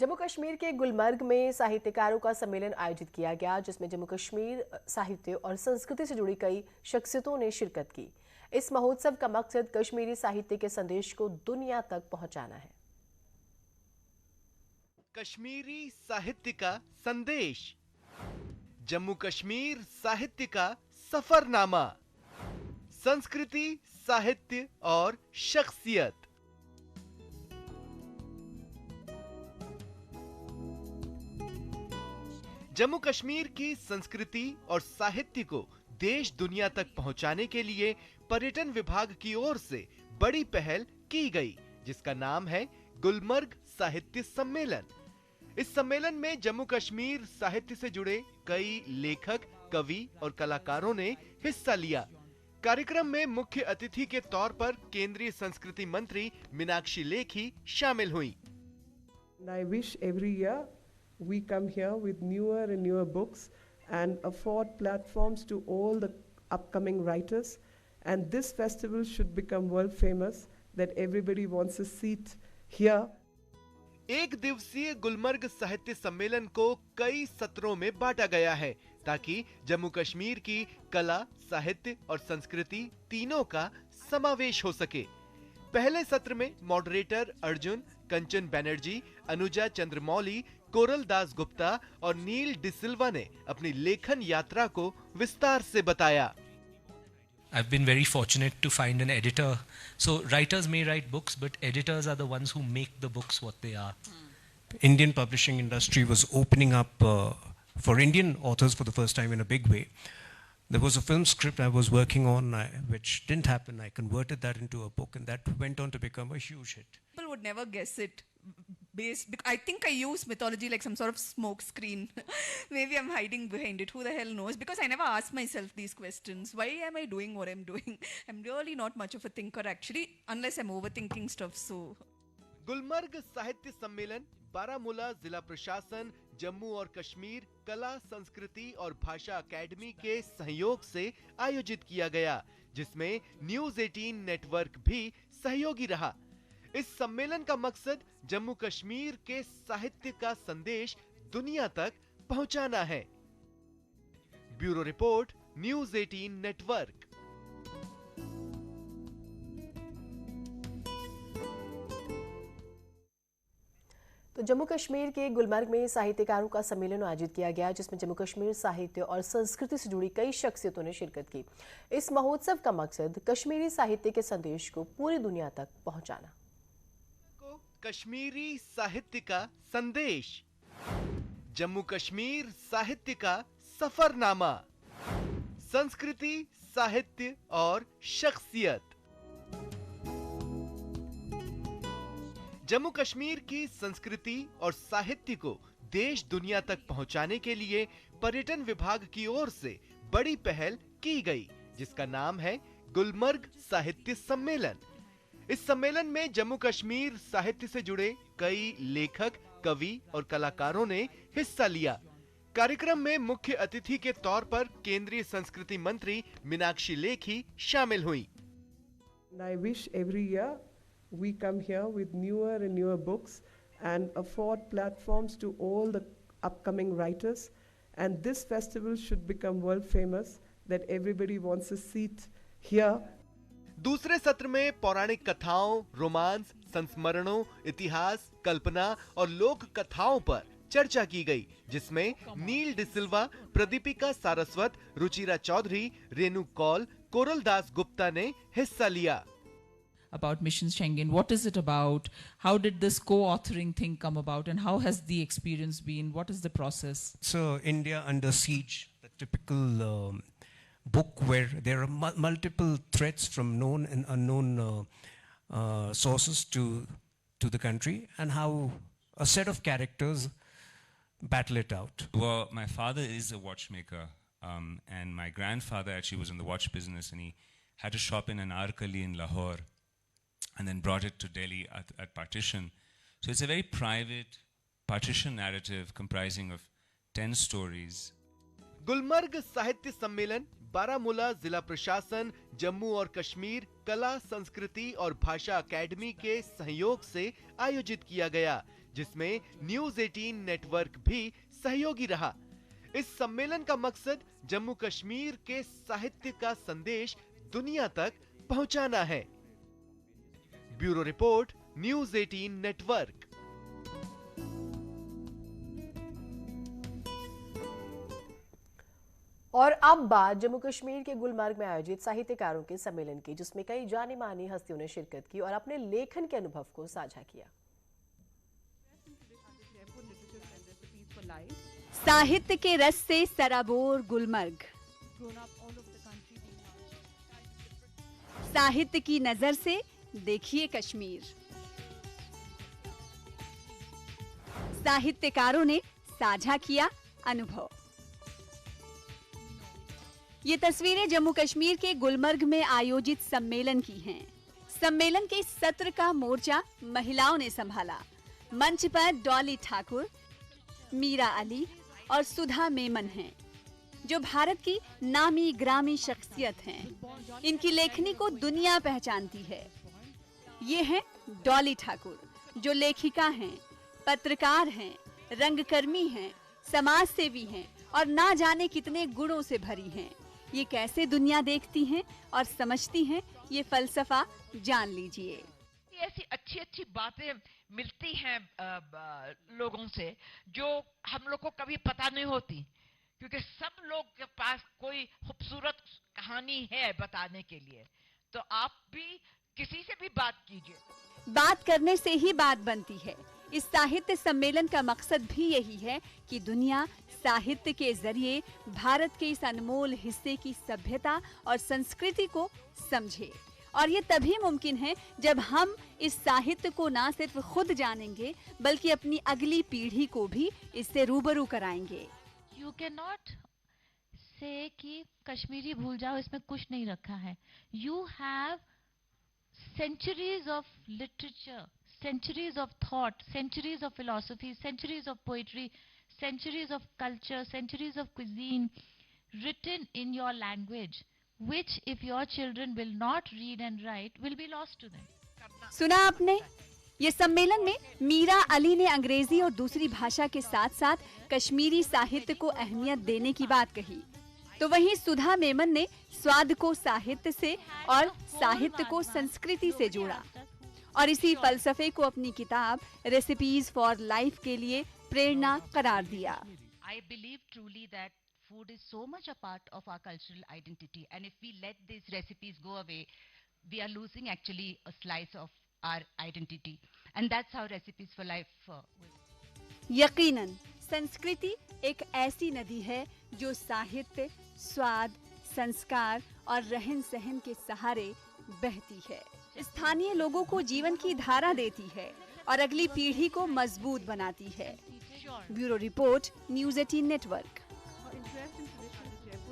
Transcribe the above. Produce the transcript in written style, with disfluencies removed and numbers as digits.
जम्मू कश्मीर के गुलमर्ग में साहित्यकारों का सम्मेलन आयोजित किया गया, जिसमें जम्मू कश्मीर साहित्य और संस्कृति से जुड़ी कई शख्सियतों ने शिरकत की। इस महोत्सव का मकसद कश्मीरी साहित्य के संदेश को दुनिया तक पहुंचाना है। कश्मीरी साहित्य का संदेश, जम्मू कश्मीर साहित्य का सफरनामा, संस्कृति, साहित्य और शख्सियत। जम्मू कश्मीर की संस्कृति और साहित्य को देश दुनिया तक पहुंचाने के लिए पर्यटन विभाग की ओर से बड़ी पहल की गई, जिसका नाम है गुलमर्ग साहित्य सम्मेलन। इस सम्मेलन में जम्मू कश्मीर साहित्य से जुड़े कई लेखक, कवि और कलाकारों ने हिस्सा लिया। कार्यक्रम में मुख्य अतिथि के तौर पर केंद्रीय संस्कृति मंत्री मीनाक्षी लेखी शामिल हुई। I wish every year we come here with newer and newer books and afford platforms to all the upcoming writers, and this festival should become world famous, that everybody wants a seat here. एक दिवसीय गुलमर्ग साहित्य सम्मेलन को कई सत्रों में बांटा गया है, ताकि जम्मू कश्मीर की कला, साहित्य और संस्कृति तीनों का समावेश हो सके। पहले सत्र में मॉडरेटर अर्जुन, कंचन बैनर्जी, अनुजा चंद्रमौली, कोरल दास गुप्ता और नील डिसिल्वा ने अपनी लेखन यात्रा को विस्तार से बताया। I've been very fortunate to find an editor. So writers may write books, but editors are the ones who make the books what they are. Indian publishing industry was opening up for Indian authors for the first time in a big way. There was a film script I was working on, which didn't happen. I converted that into a book, and that went on to become a huge hit. People would never guess it. I think I use mythology like some sort of smoke screen. Maybe I'm hiding behind it. Who the hell knows? Because I never ask myself these questions. Why am I doing what I'm doing? I'm really not much of a thinker actually, unless I'm overthinking stuff. So Gulmarg साहित्य सम्मेलन बारामूला जिला प्रशासन, जम्मू और कश्मीर कला, संस्कृति और भाषा academy के सहयोग से आयोजित किया गया, जिसमें न्यूज 18 नेटवर्क भी सहयोगी रहा। इस सम्मेलन का मकसद जम्मू कश्मीर के साहित्य का संदेश दुनिया तक पहुंचाना है। Bureau report, news 18 network. तो जम्मू कश्मीर के गुलमर्ग में साहित्यकारों का सम्मेलन आयोजित किया गया, जिसमें जम्मू कश्मीर साहित्य और संस्कृति से जुड़ी कई शख्सियतों ने शिरकत की। इस महोत्सव का मकसद कश्मीरी साहित्य के संदेश को पूरी दुनिया तक पहुंचाना। कश्मीरी साहित्य का संदेश, जम्मू कश्मीर साहित्य का सफरनामा, संस्कृति, साहित्य और शख्सियत। जम्मू कश्मीर की संस्कृति और साहित्य को देश दुनिया तक पहुंचाने के लिए पर्यटन विभाग की ओर से बड़ी पहल की गई, जिसका नाम है गुलमर्ग साहित्य सम्मेलन। इस सम्मेलन में जम्मू कश्मीर साहित्य से जुड़े कई लेखक, कवि और कलाकारों ने हिस्सा लिया। कार्यक्रम में मुख्य अतिथि के तौर पर केंद्रीय संस्कृति मंत्री मीनाक्षी लेखी शामिल हुई। I wish every year we come here with newer and newer books and afford platforms to all the upcoming writers, and this festival should become world famous, that everybody wants a seat here. दूसरे सत्र में पौराणिक कथाओं, romance, संस्मरणों, इतिहास, कल्पना और लोक कथाओं पर चर्चा की गई, जिसमें नील डिसिल्वा, प्रदीपिका सारस्वत, रुचिरा चौधरी, रेणु कौल, कोरल दास गुप्ता ने हिस्सा लिया। About Mission Schengen, what is it about? How did this co-authoring thing come about, and how has the experience been? What is the process? So India Under Siege, the typical book where there are multiple threats from known and unknown sources to the country, and how a set of characters battle it out. Well, my father is a watchmaker, and my grandfather actually was in the watch business, and he had a shop in Anarkali in Lahore, and then brought it to Delhi at partition. So it's a very private partition narrative comprising of 10 stories. Gulmarg साहित्य सम्मेलन बारामूला जिला प्रशासन, जम्मू और कश्मीर कला, संस्कृति और भाषा academy के सहयोग से आयोजित किया गया, जिसमें न्यूज 18 नेटवर्क भी सहयोगी रहा। इस सम्मेलन का मकसद जम्मू कश्मीर के साहित्य का संदेश दुनिया तक पहुंचाना है। Bureau report, news 18 network. और अब बात जम्मू कश्मीर के गुलमर्ग में आयोजित साहित्यकारों के सम्मेलन की, जिसमें कई जानी मानी हस्तियों ने शिरकत की और अपने लेखन के अनुभव को साझा किया। साहित्य के रस से सराबोर गुलमर्ग, साहित्य की नजर से देखिए कश्मीर। साहित्यकारों ने साझा किया अनुभव। ये तस्वीरें जम्मू कश्मीर के गुलमर्ग में आयोजित सम्मेलन की हैं। सम्मेलन के सत्र का मोर्चा महिलाओं ने संभाला। मंच पर डॉली ठाकुर, मीरा अली और सुधा मेमन हैं, जो भारत की नामी ग्रामी शख्सियत हैं। इनकी लेखनी को दुनिया पहचानती है। ये हैं डॉली ठाकुर, जो लेखिका हैं, पत्रकार हैं, रंगकर्मी हैं, समाज सेवी हैं और ना जाने कितने गुणों से भरी हैं। ये कैसे दुनिया देखती हैं और समझती हैं, ये फलसफा जान लीजिए। ऐसी अच्छी अच्छी बातें मिलती हैं लोगों से जो हम लोग को कभी पता नहीं होती, क्योंकि सब लोग के पास कोई खूबसूरत कहानी है बताने के लिए। तो आप भी किसी से भी बात कीजिए। बात करने से ही बात बनती है। इस साहित्य सम्मेलन का मकसद भी यही है कि दुनिया साहित्य के जरिए भारत के इस अनमोल हिस्से की सभ्यता और संस्कृति को समझे। और ये तभी मुमकिन है जब हम इस साहित्य को ना सिर्फ खुद जानेंगे, बल्कि अपनी अगली पीढ़ी को भी इससे रूबरू कराएंगे। यू कैन नॉट से कि कश्मीरी भूल जाओ, इसमें कुछ नहीं रखा है। You have centuries of literature, centuries of thought, centuries of philosophy, centuries of poetry, centuries of culture, centuries of cuisine written in your language, which if your children will not read and write, will be lost to them. सुना आपने? ये सम्मेलन में मीरा अली ने अंग्रेजी और दूसरी भाषा के साथ साथ कश्मीरी साहित्य को अहमियत देने की बात कही। तो वहीं सुधा मेमन ने स्वाद को साहित्य से और साहित्य को संस्कृति से जोड़ा और इसी फलसफे को अपनी किताब रेसिपीज फॉर लाइफ के लिए प्रेरणा करार दिया। I believe truly that food is so much a part of our cultural identity, and if we let these recipes go away, we are losing actually a slice of our identity, and that's how recipes for life यकीनन संस्कृति एक ऐसी नदी है जो साहित्य, स्वाद, संस्कार और रहन सहन के सहारे बहती है, स्थानीय लोगों को जीवन की धारा देती है और अगली पीढ़ी को मजबूत बनाती है। Bureau report, news 18 network.